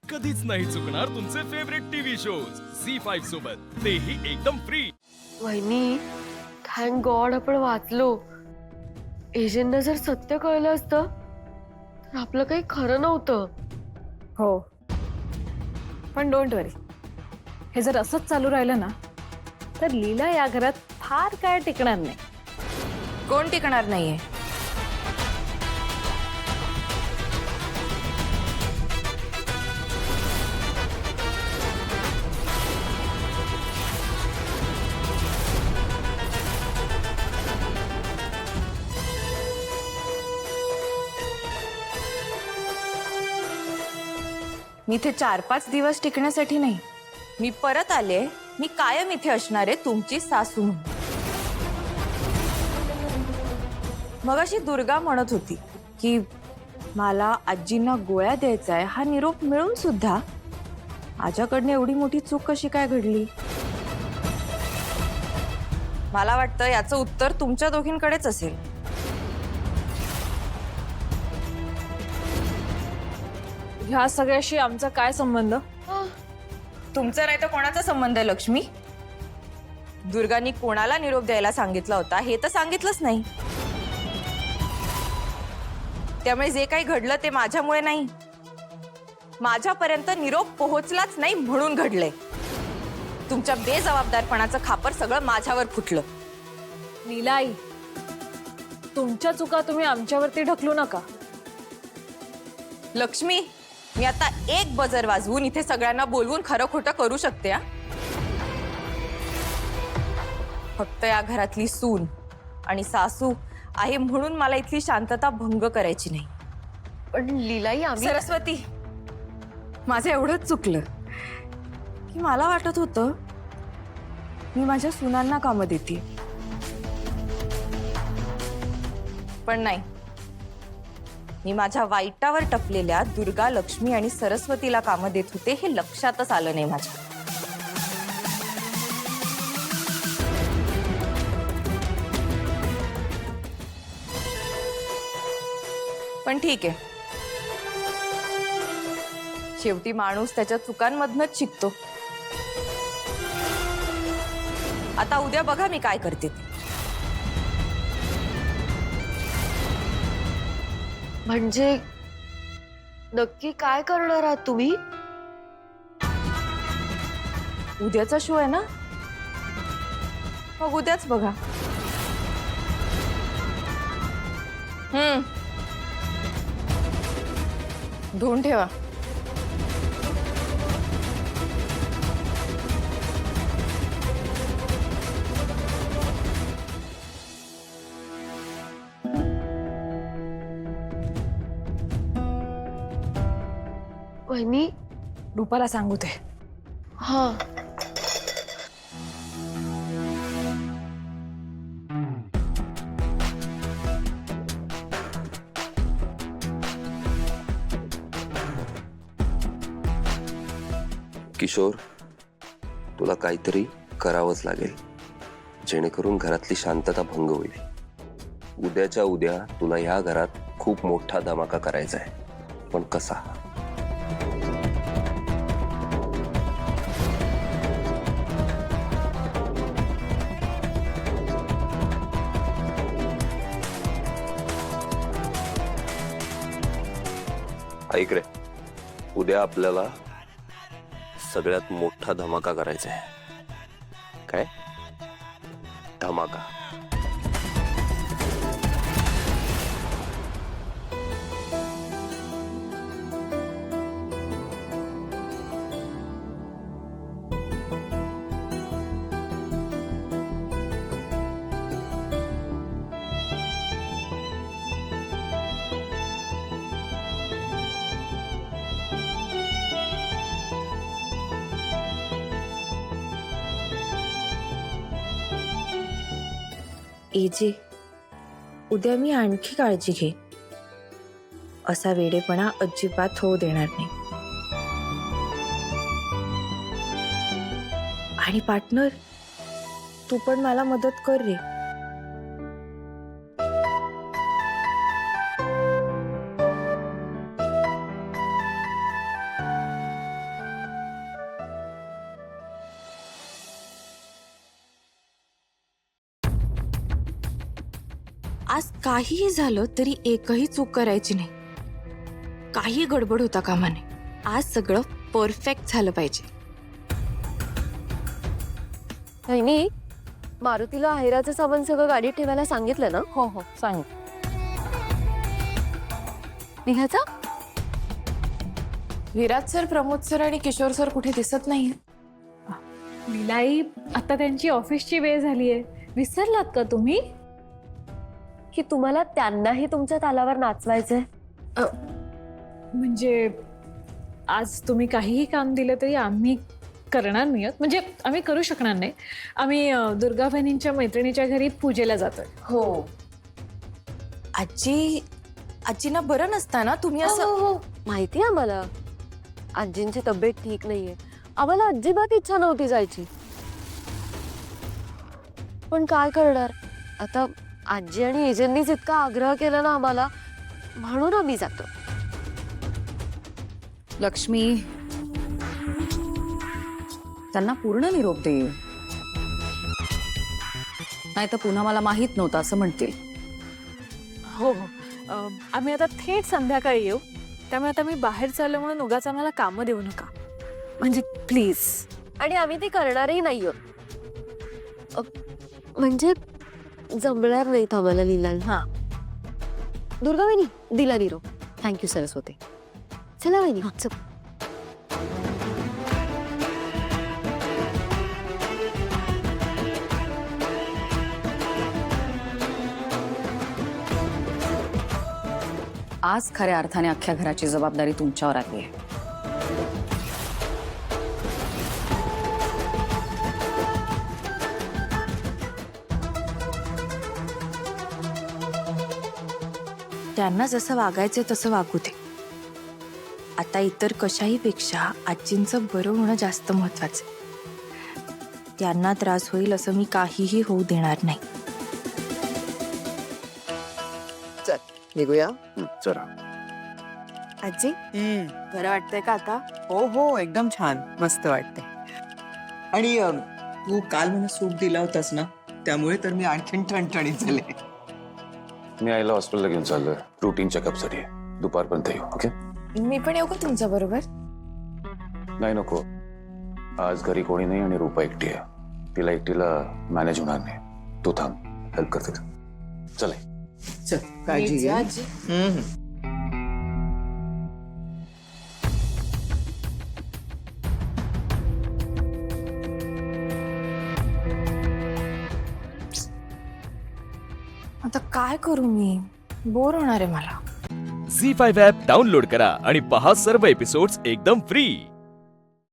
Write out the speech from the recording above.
कधीच नाही चुकणार तुमचे फेवरेट टीव्ही शोज C5 सोबत, तेही एकदम फ्री। वहिनी, थँक गॉड आपण वाचलो। एजंटना जर सत्य कळलं असतं तर आपलं काही खरं नव्हतं। हो, पण डोंट वरी, हे जर असंच चालू राहिलं ना तर लीला या घरात फार काय टिकणार नाही। कोण टिकणार नाहीये? मी इथे 4-5 दिवस टिकण्यासाठी नाही, मी परत आले। मी कायम इथे असणार आहे, तुमची सासू म्हणून। मगाशी दुर्गा म्हणत होती की मला आजींना गोळ्या द्यायचा आहे, हा निरोप मिळून सुद्धा माझ्याकडनं एवढी मोठी चूक कशी काय घडली? मला वाटतं याचं उत्तर तुमच्या दोघींकडेच असेल। ह्या सगळ्याशी आमचा काय संबंध? तुमचा नाही तर कोणाचा संबंध आहे लक्ष्मी? दुर्गानी कोणाला निरोप द्यायला सांगितला होता हे तर सांगितलंच नाही। त्यामुळे जे काही घडलं ते माझ्यामुळे नाही, माझ्यापर्यंत निरोप पोहोचलाच नाही म्हणून घडलंय। तुमच्या बेजबाबदारपणाचं खापर सगळं माझ्यावर फुटलं। लीलाई, तुमच्या चुका तुम्ही आमच्यावरती ढकलू नका। लक्ष्मी, मी आता एक बजर वाजवून इथे सगळ्यांना बोलवून खरं खोटं करू शकते हा? फक्त या घरातली सून आणि सासू आहे म्हणून मला इथली शांतता भंग करायची नाही। पण लीलाई, आम्ही सरस्वती, माझं एवढंच चुकलं की मला वाटत होतं मी माझ्या सुनांना कामं देते, पण नाही। मी माझ्या वाईटावर टपलेल्या दुर्गा, लक्ष्मी आणि सरस्वतीला कामं देत होते हे लक्षातच आलं नाही माझ्या। पण ठीक आहे, शेवटी माणूस त्याच्या चुकांमधनच शिकतो। आता उद्या बघा मी काय करते ते। म्हणजे नक्की काय करणार आहात तुम्ही? उद्याचा शो आहे ना, मग उद्याच बघा। धुवून ठेवा। वहिनी, रूपाला सांगू ते। हा, किशोर, तुला काहीतरी करावंच लागेल जेणेकरून घरातली शांतता भंग होईल। उद्याच्या उद्या तुला ह्या घरात खूप मोठा धमाका करायचा आहे, पण कसा? ऐक रे, उद्या आपल्याला सगळ्यात मोठा धमाका करायचा आहे। काय धमाका? एजे, उद्या मी आणखी काळजी घे, असा वेडेपणा अजिबात होऊ देणार नाही। आणि पार्टनर, तू पण मला मदत कर रे। आज काहीही झालं तरी एकही चूक करायची नाही. काही गडबड होता कामा नये. आज सगळं परफेक्ट झालं पाहिजे. नाही, मारुतीला आहेराचं सामान सगळं गाडीत ठेवायला सांगितलं ना? हो हो सांग. निघायचा? विराज सर, प्रमोद सर आणि किशोर सर कुठे दिसत नाही. लीलाई, आता त्यांची ऑफिसची वेळ झालीये. विसरलात का तुम्ही? की तुम्हाला त्यांनाही तुमच्या तालावर नाचवायचंय? म्हणजे आज तुम्ही काहीही काम दिलं तरी आम्ही करणार नाही आहोत. म्हणजे आम्ही करू शकणार नाही. आम्ही दुर्गा बहिणींच्या मैत्रिणीच्या घरी पूजेला जातोय. हो. आजींना बरं नसतं ना, तुम्ही असं. हो, माहिती आहे आम्हाला. आजींची तब्येत ठीक नाहीये. आम्हाला अजिबात इच्छा नव्हती जायची, पण काय करणार आता. आजी आणि एजंनीच इतका आग्रह केला ना आम्हाला, म्हणून आम्ही जातो. लक्ष्मी, त्यांना पूर्ण निरोप दे, नाही तर पुन्हा मला माहित नव्हतं असं म्हणतील. हो हो. आम्ही आता थेट संध्याकाळी येऊ. त्यामुळे आता मी बाहेर चाललो म्हणून उगाच आम्हाला कामं देऊ नका, म्हणजे प्लीज. आणि आम्ही ते करणारही नाही आहोत. म्हणजे जमणार नाहीत आम्हाला लीला. हा, दुर्गा वहिनी दिला निरोप. थँक्यू सरस्वती. चला वहिनी. चल. आज खऱ्या अर्थाने अख्ख्या घराची जबाबदारी तुमच्यावर आली आहे. त्यांना जसं वागायचं तसं वागू दे. आता इतर कशाही पेक्षा आजींचं बरं होणं जास्त महत्वाचं. त्यांना त्रास होईल असं मी काहीही होऊ देणार नाही. निघूया. जरा आजी, बरं वाटतंय का आता? हो हो, एकदम छान, मस्त वाटते. आणि तू काल मला सूप दिला होतास ना, त्यामुळे तर मी आणखीन ठणठणीत झाले. मी आईला हॉस्पिटलला घेऊन चाललोय, रुटीन चेकअपसाठी. दुपारपर्यंत येऊ. ओके? मी पण येऊ का तुमच्या बरोबर? नाही, नको. आज घरी कोणी नाही आणि रूपा एकटी आहे. तिला एकटीला मॅनेज होणार नाही. तू थांब, हेल्प करते. चल आई. चल, काळजी घे. आजी. आता काय करू मी? बोर होणार आहे मला. झी 5 ॲप डाउनलोड करा आणि पहा सर्व एपिसोड्स एकदम फ्री.